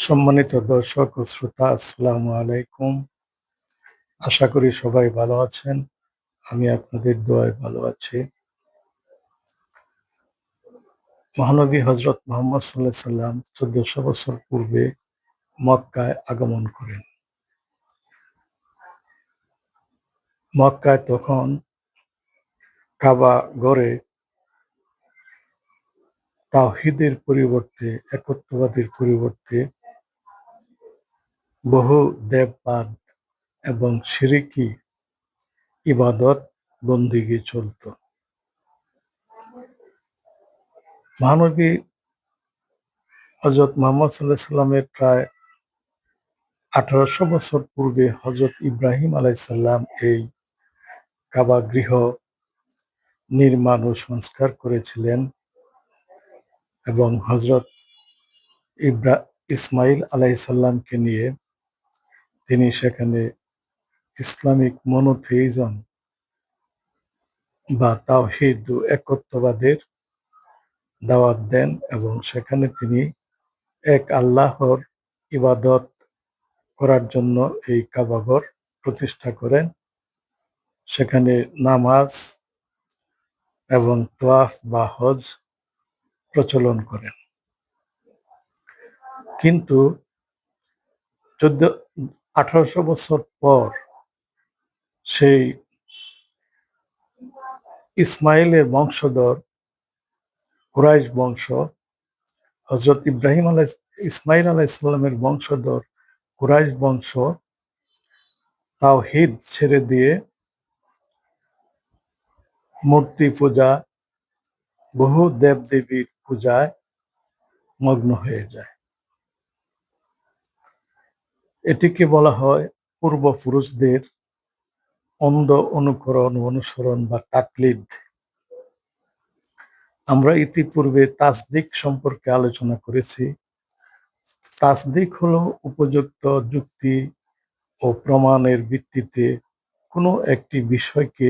সম্মানিত দর্শক ও শ্রোতা, আসসালামু আলাইকুম। আশা করি সবাই ভালো আছেন। আমি আপনাদের দোয়ায় ভালো আছি। মহানবী হযরত মুহাম্মদ সাল্লাল্লাহু আলাইহি সাল্লাম ১৪০০ বছর পূর্বে মক্কায় আগমন করেন। মক্কায় তখন কাবা গড়ে তাওহীদের পরিবর্তে, একত্ববাদের পরিবর্তে বহু দেববাদ এবং শিরকি ইবাদত বন্দেগী চলত। মহানবী হযরত মুহাম্মদ সাল্লাল্লাহু আলাইহি সাল্লামের প্রায় ১৮০০ বছর পূর্বে হযরত ইব্রাহিম আলাইহিস সালাম এই কাবা গৃহ নির্মাণ ও সংস্কার করেছিলেন এবং হযরত ইসমাইল আলাইহিস সালামকে নিয়ে তিনি সেখানে ইসলামিক মনোথেইজম বা তাওহীদ ও একত্ববাদের দাওয়াত দেন এবং সেখানে তিনি এক আল্লাহর ইবাদত করার জন্য এই কাবাঘর প্রতিষ্ঠা করেন। সেখানে নামাজ এবং তোয়াফ বা হজ প্রচলন করেন। কিন্তু ১৮০০ বছর পর সেই ইসমাইলের বংশধর কুরাইশ বংশ, হযরত ইসমাইল আলাইহিস সালামের বংশধর কুরাইশ বংশ তাওহীদ ছেড়ে দিয়ে মূর্তি পূজা, বহু দেবদেবীর পূজায় মগ্ন হয়ে যায়। এটিকে বলা হয় পূর্বপুরুষদের অন্ধ অনুকরণ, অনুসরণ বা তাকলিদ। আমরা ইতিপূর্বে তাসদিক সম্পর্কে আলোচনা করেছি। তাসদিক হলো উপযুক্ত যুক্তি ও প্রমাণের ভিত্তিতে কোনো একটি বিষয়কে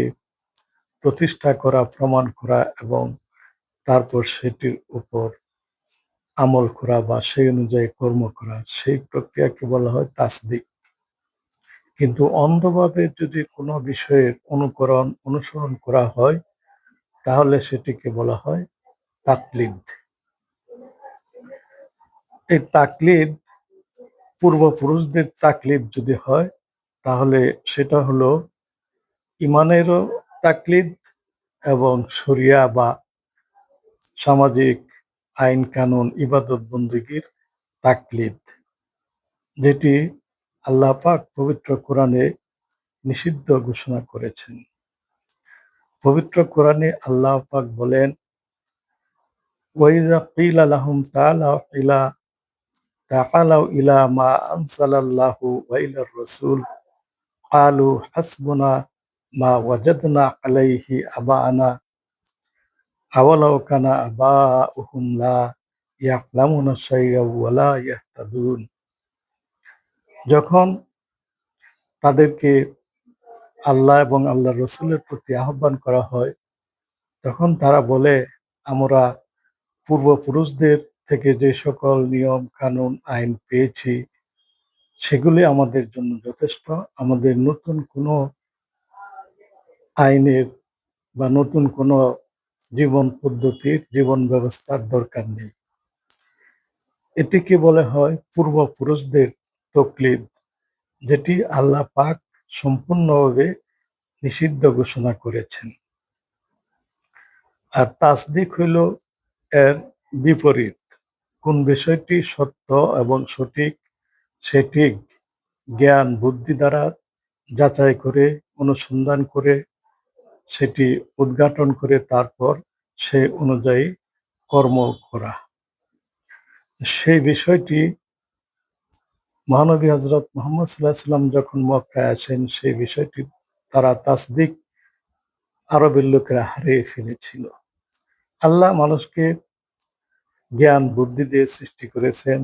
প্রতিষ্ঠা করা, প্রমাণ করা এবং তারপর সেটির উপর আমল করা বা সেই অনুযায়ী কর্ম করা, সেই প্রক্রিয়াকে বলা হয় তাসদিক। কিন্তু অন্ধভাবে যদি কোনো বিষয়ের অনুকরণ, অনুসরণ করা হয় তাহলে সেটিকে বলা হয় তাকলিদ। এই তাকলিদ, পূর্বপুরুষদের তাকলিদ যদি হয় তাহলে সেটা হলো ইমানেরও তাকলিদ এবং শরিয়া বা সামাজিক আইন কানুন, ইবাদত বন্দেগীর তাকলিদ, যেটি আল্লাহ পাক পবিত্র কোরআনে নিষিদ্ধ ঘোষণা করেছেন। পবিত্র কোরআনে আল্লাহ পাক বলেন, ওয়াইযা কিলা লাহুম তাআলাউ ইলা মা আনজালাল্লাহু ওয়া ইলার রাসূল ক্বালু হাসবুনা মা ওয়াজাদনা আলাইহি আবা'ানা আওয়ালাউ কানা আবাউহুম লা ইয়া'লামুনা শাইআন ওয়া লা ইয়াহতাদুন। যখন তাদেরকে আল্লাহ এবং আল্লাহর রাসূলের প্রতি আহ্বান করা হয় তখন তারা বলে, আমরা পূর্বপুরুষদের থেকে যে সকল নিয়ম কানুন আইন পেয়েছি সেগুলি আমাদের জন্য যথেষ্ট। আমাদের নতুন কোনো আইনের বা নতুন কোনো জীবন পদ্ধতির, জীবন ব্যবস্থার দরকার নেই। এটিকে বলা হয় পূর্বপুরুষদের তকলিদ, যেটি আল্লাহ পাক সম্পূর্ণভাবে নিষিদ্ধ ঘোষণা করেছেন। আর তাসদিক হইল এর বিপরীত। কোন বিষয়টি সত্য এবং সঠিক সেটি জ্ঞান বুদ্ধি দ্বারা যাচাই করে, অনুসন্ধান করে, সেটি উদ্ঘাটন করে তারপর সে অনুযায়ী কর্ম করা। সেই বিষয়টি মহানবী হযরত মুহাম্মদ সাল্লাল্লাহু আলাইহি সাল্লাম যখন মক্কায় আসেন সেই বিষয়টি তারা তাসদিক আরবের লোকেরা হারিয়ে ফেলেছিল। আল্লাহ মানুষকে জ্ঞান বুদ্ধি দিয়ে সৃষ্টি করেছেন।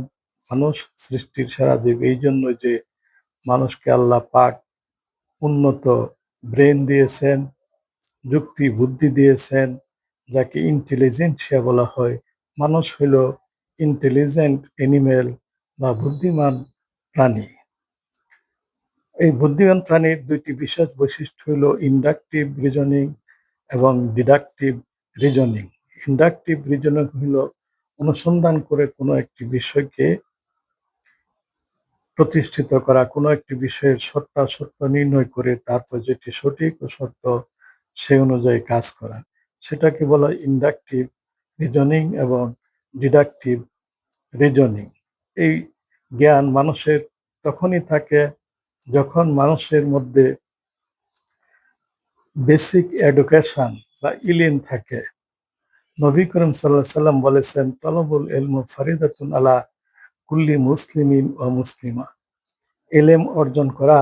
মানুষ সৃষ্টির সেরা জীব, এই জন্য যে মানুষকে আল্লাহ পাক উন্নত ব্রেন দিয়েছেন, যুক্তি বুদ্ধি দিয়েছেন, যাকে ইন্টেলিজেন্সিয়া বলা হয়। মানুষ হইল ইন্টেলিজেন্ট অ্যানিমেল বা বুদ্ধিমান প্রাণী। এই বুদ্ধিমান প্রাণীর দুইটি বিশেষ বৈশিষ্ট্য হলো ইন্ডাকটিভ রিজনিং এবং ডিডাকটিভ রিজনিং। ইন্ডাকটিভ রিজনিং হলো অনুসন্ধান করে কোনো একটি বিষয়কে প্রতিষ্ঠিত করা, কোনো একটি বিষয়ের সত্যাসত্য নির্ণয় করে তারপর যেটি সঠিক ও সত্য সেই অনুযায়ী কাজ করা, সেটাকে বলা হয় ইন্ডাকটিভ রিজনিং এবং ডিডাকটিভ রিজনিং। এই জ্ঞান মানুষের তখনই থাকে যখন মানুষের মধ্যে বেসিক এডুকেশন বা ইলিম থাকে। নবী করিম সাল্লাল্লাহু আলাইহি সাল্লাম বলেছেন, তলবুল ইলম ফারিদাতুন আলা কুল্লি মুসলিমিন ও মুসলিমা। ইলম অর্জন করা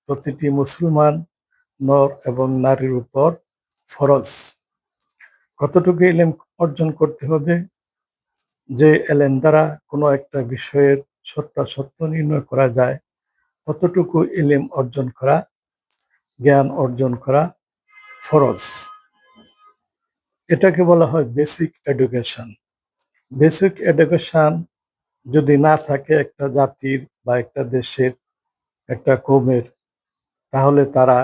প্রতিটি মুসলমান নর এবং নারীর উপর ফরজ। কতটুকু ইলম অর্জন করতে হবে? যে এলেম দ্বারা কোনো একটা বিষয়ের সত্যাসত্য নির্ণয় করা যায়, ততটুকু ইলম অর্জন করা, জ্ঞান অর্জন করা ফরজ। এটাকে বলা হয় বেসিক এডুকেশন। বেসিক এডুকেশন যদি না থাকে একটা জাতির বা একটা দেশের, একটা কওমের, তাহলে তারা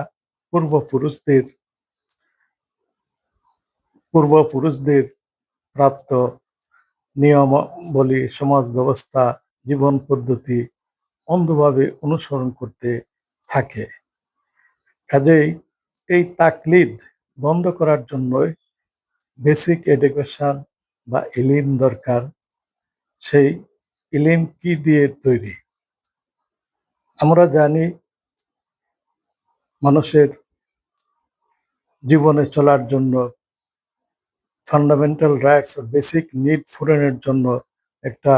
পূর্বপুরুষদের পূর্বপুরুষদের প্রাপ্ত নিয়মাবলী, সমাজ ব্যবস্থা, জীবন পদ্ধতি অন্ধভাবে অনুসরণ করতে থাকে। কাজেই এই তাকলিদ বন্ধ করার জন্যই বেসিক এডুকেশন বা ইলিম দরকার। সেই ইলিম কি দিয়ে তৈরি? আমরা জানি মানুষের জীবনে চলার জন্য ফান্ডামেন্টাল রাইটস ও বেসিক নিড পূরণের জন্য একটা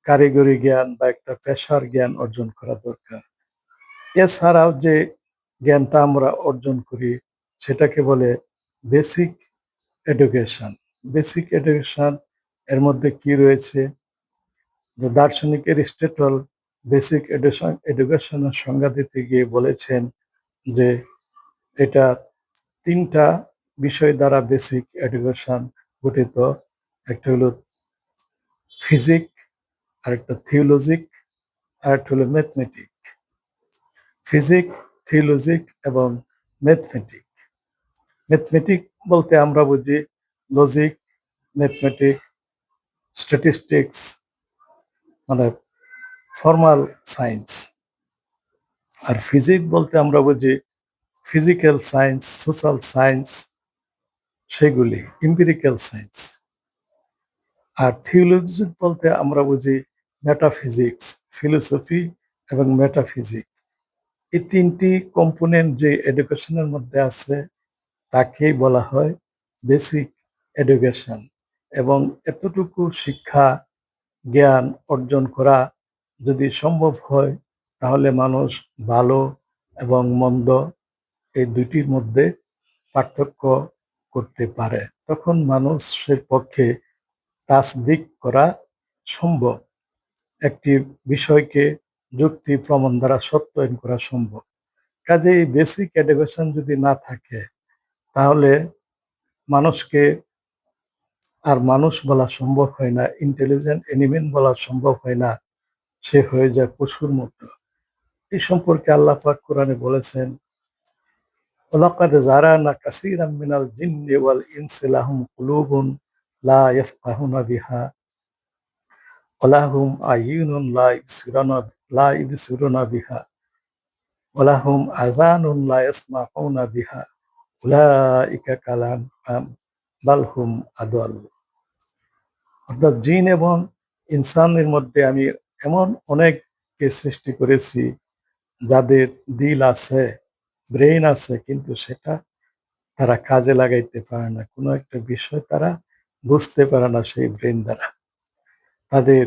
কারিগরি জ্ঞান বা একটা পেশার জ্ঞান অর্জন করা দরকার। এছাড়াও যে জ্ঞানটা আমরা অর্জন করি সেটাকে বলে বেসিক এডুকেশন। বেসিক এডুকেশন এর মধ্যে কি রয়েছে? যে দার্শনিক এরিস্টটল বেসিক এডুকেশনের সংজ্ঞা দিতে গিয়ে বলেছেন যে এটা তিনটা বিষয় দ্বারা বেসিক এডুকেশন গঠিত। একটা হলো ফিজিক, আরেকটা থিওলজিক, আরেকটা হলো ম্যাথমেটিক। ফিজিক, থিওলজিক এবং ম্যাথমেটিক। ম্যাথমেটিক বলতে আমরা বুঝি লজিক, ম্যাথমেটিক, স্ট্যাটিস্টিক্স, মানে ফর্মাল সায়েন্স। আর ফিজিক বলতে আমরা বুঝি ফিজিক্যাল সায়েন্স, সোশ্যাল সায়েন্স, সেগুলি এম্পিরিক্যাল সায়েন্স। আর থিওলজি বলতে আমরা বুঝি মেটাফিজিক্স, ফিলোসফি এবং মেটাফিজিক। এই তিনটি কম্পোনেন্ট যে এডুকেশনের মধ্যে আছে তাকেই বলা হয় বেসিক এডুকেশন। এবং এতটুকু শিক্ষা জ্ঞান অর্জন করা যদি সম্ভব হয়, তাহলে মানুষ ভালো এবং মন্দ এই দুইটির মধ্যে পার্থক্য করতে পারে। তখন মানুষের পক্ষে তাসদিক করা সম্ভব, একটি বিষয়কে যুক্তি প্রমাণ দ্বারা সত্যায়ন করা সম্ভব। কাজেই বেসিক এডুকেশন যদি না থাকে, তাহলে মানুষকে আর মানুষ বলা সম্ভব হয় না, ইন্টেলিজেন্ট এনিমেল বলা সম্ভব হয় না, সে হয়ে যায় পশুর মতো। এই সম্পর্কে আল্লাহ পাক কোরআনে বলেছেন, ওয়ালাকাদ যারানা কাসীরাম মিনাল জিন্নি ওয়াল ইনসি লাহুম কুলুবুন লা ইয়াফকাহুনা বিহা ওয়া লাহুম আ'ইউনুন লা ইবসিরুনা বিহা ওয়া লাহুম আযানুন লা ইয়াসমাউনা বিহা উলাইকা কাল আনআম বাল হুম আদাল। অর্থাৎ জিন এবং ইনসানের মধ্যে আমি এমন অনেককে সৃষ্টি করেছি যাদের দিল আছে, ব্রেইন আছে, কিন্তু সেটা তারা কাজে লাগাইতে পারে না। কোনো একটা বিষয় তারা বুঝতে পারে না সেই ব্রেইন দ্বারা। তাদের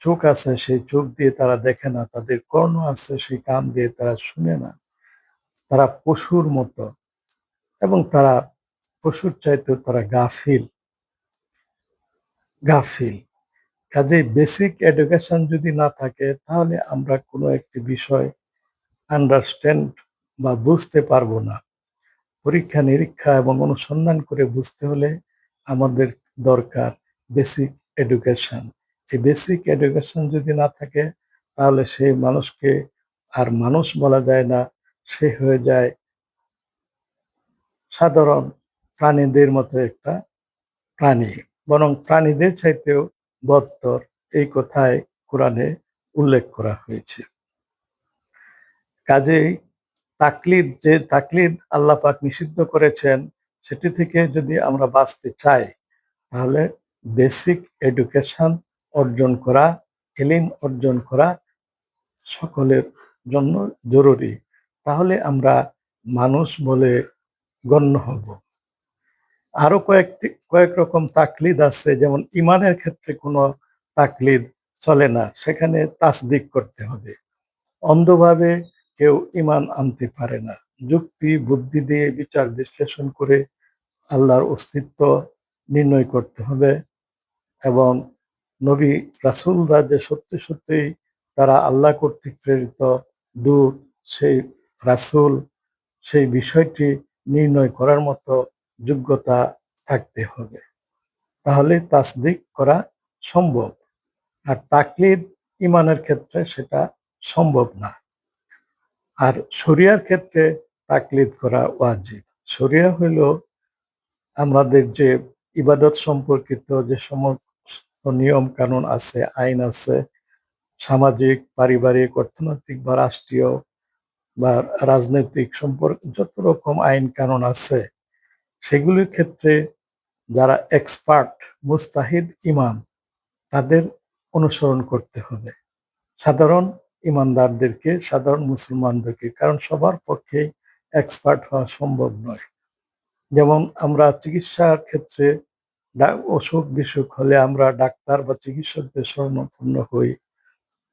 চোখ আছে, সেই চোখ দিয়ে তারা দেখে না। তাদের কর্ণ আছে, সেই কান দিয়ে তারা শুনে না। তারা পশুর মতো এবং তারা পশুর চাইতেও তারা গাফিল। গাফিল। কাজেই বেসিক এডুকেশন যদি না থাকে, তাহলে আমরা কোনো একটি বিষয় আন্ডারস্ট্যান্ড বা বুঝতে পারবো না। পরীক্ষা নিরীক্ষা এবং অনুসন্ধান করে বুঝতে হলে আমাদের দরকার বেসিক এডুকেশন। এই বেসিক এডুকেশন যদি না থাকে তাহলে সেই মানুষকে আর মানুষ বলা যায় না, সে হয়ে যায় সাধারণ প্রাণীদের মতো একটা প্রাণী, বরং প্রাণীদের চাইতেও বদতর, এই কথায় কোরআনে উল্লেখ করা হয়েছে। কাজেই যে তাকলিদ আল্লাহ পাক নিষিদ্ধ করেছেন, সেটি থেকে যদি আমরা বাঁচতে চাই তাহলে বেসিক এডুকেশন অর্জন করা, ইলম অর্জন করা সকলের জন্য জরুরি। তাহলে আমরা মানুষ বলে গণ্য হব। আরো কয়েক রকম তাকলিদ আছে, যেমন ইমানের ক্ষেত্রে কোনো তাকলিদ চলে না, সেখানে তাসদিক করতে হবে। অন্ধভাবে কেউ ইমান আনতে পারে না। যুক্তি বুদ্ধি দিয়ে বিচার বিশ্লেষণ করে আল্লাহর অস্তিত্ব নির্ণয় করতে হবে এবং নবী রাসূলরা যে সত্যি সত্যি তারা আল্লাহ কর্তৃক প্রেরিত দূত, সেই রাসূল, সেই বিষয়টি নির্ণয় করার মতো যোগ্যতা থাকতে হবে। তাহলে তাসদিক করা সম্ভব। আর তাকলিদ ইমানের ক্ষেত্রে সেটা সম্ভব না। আর শরিয়ার ক্ষেত্রে তাকলিদ করা ওয়াজিব। শরিয়া হইল আমাদের যে ইবাদত সম্পর্কিত যে সমস্ত নিয়ম কানুন আছে, আইন আছে, সামাজিক, পারিবারিক, অর্থনৈতিক বা রাষ্ট্রীয় বা রাজনৈতিক সম্পর্ক যত রকম আইন কানুন আছে, সেগুলির ক্ষেত্রে যারা এক্সপার্ট, মুস্তাহিদ ইমাম, তাদের অনুসরণ করতে হবে। সাধারণ ইমানদারদেরকে, সাধারণ মুসলমানদেরকে, কারণ সবার পক্ষে এক্সপার্ট হওয়া সম্ভব নয়। যেমন আমরা চিকিৎসার ক্ষেত্রে অসুখ বিসুখ হলে আমরা ডাক্তার বা চিকিৎসকদের শরণাপন্ন হই,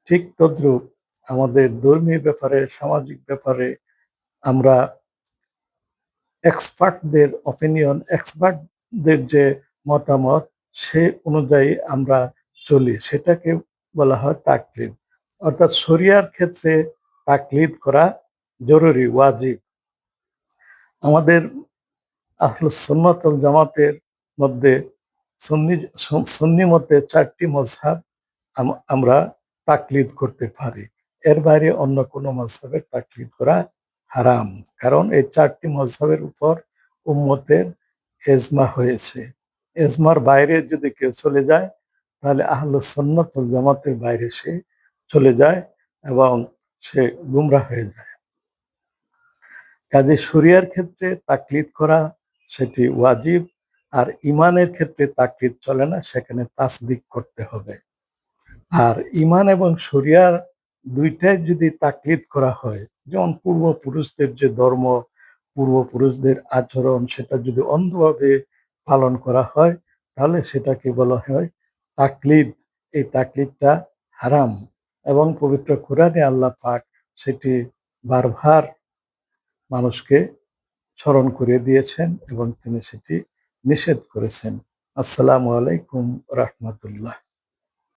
ঠিক তদ্রূপ আমাদের ধর্মীয় ব্যাপারে, সামাজিক ব্যাপারে আমরা এক্সপার্টদের অপিনিয়ন, এক্সপার্টদের যে মতামত, সে অনুযায়ী আমরা চলি, সেটাকে বলা হয় তাকলিদ। অর্থাৎ শরিয়ার ক্ষেত্রে তাকলিদ করা জরুরি, ওয়াজিব। আমাদের আহলুস সুন্নাত ওয়াল জামাতের মধ্যে সুন্নি মতে 4টি মাযহাব আমরা তাকলিদ করতে পারি। এর বাইরে অন্য কোনো মাযহাবের তাকলিদ করা হারাম। কারণ এই 4টি মাযহাবের উপর উম্মতের ইজমা হয়েছে। ইজমার বাইরে যদি কেউ চলে যায় তাহলে আহলুস সুন্নাত ওয়াল জামাতের বাইরে সে চলে যায় এবং সে গুমরাহ হয়ে যায়। কাজে শরিয়ার ক্ষেত্রে তাকলিদ করা সেটি ওয়াজিব। আর ইমানের ক্ষেত্রে তাকলিদ চলে না, সেখানে তাসদিক করতে হবে। আর ইমান এবং শরিয়ার দুইটাই যদি তাকলিদ করা হয়, যেমন পূর্বপুরুষদের যে ধর্ম, পূর্বপুরুষদের আচরণ, সেটা যদি অন্ধভাবে পালন করা হয় তাহলে সেটাকে বলা হয় তাকলিদ। এই তাকলিদটা হারাম এবং পবিত্র কোরআনে আল্লাহ পাক সেটি বারবার মানুষকে স্মরণ করিয়ে দিয়েছেন এবং তিনি সেটি নিষেধ করেছেন। আসসালামু আলাইকুম রাহমাতুল্লাহ।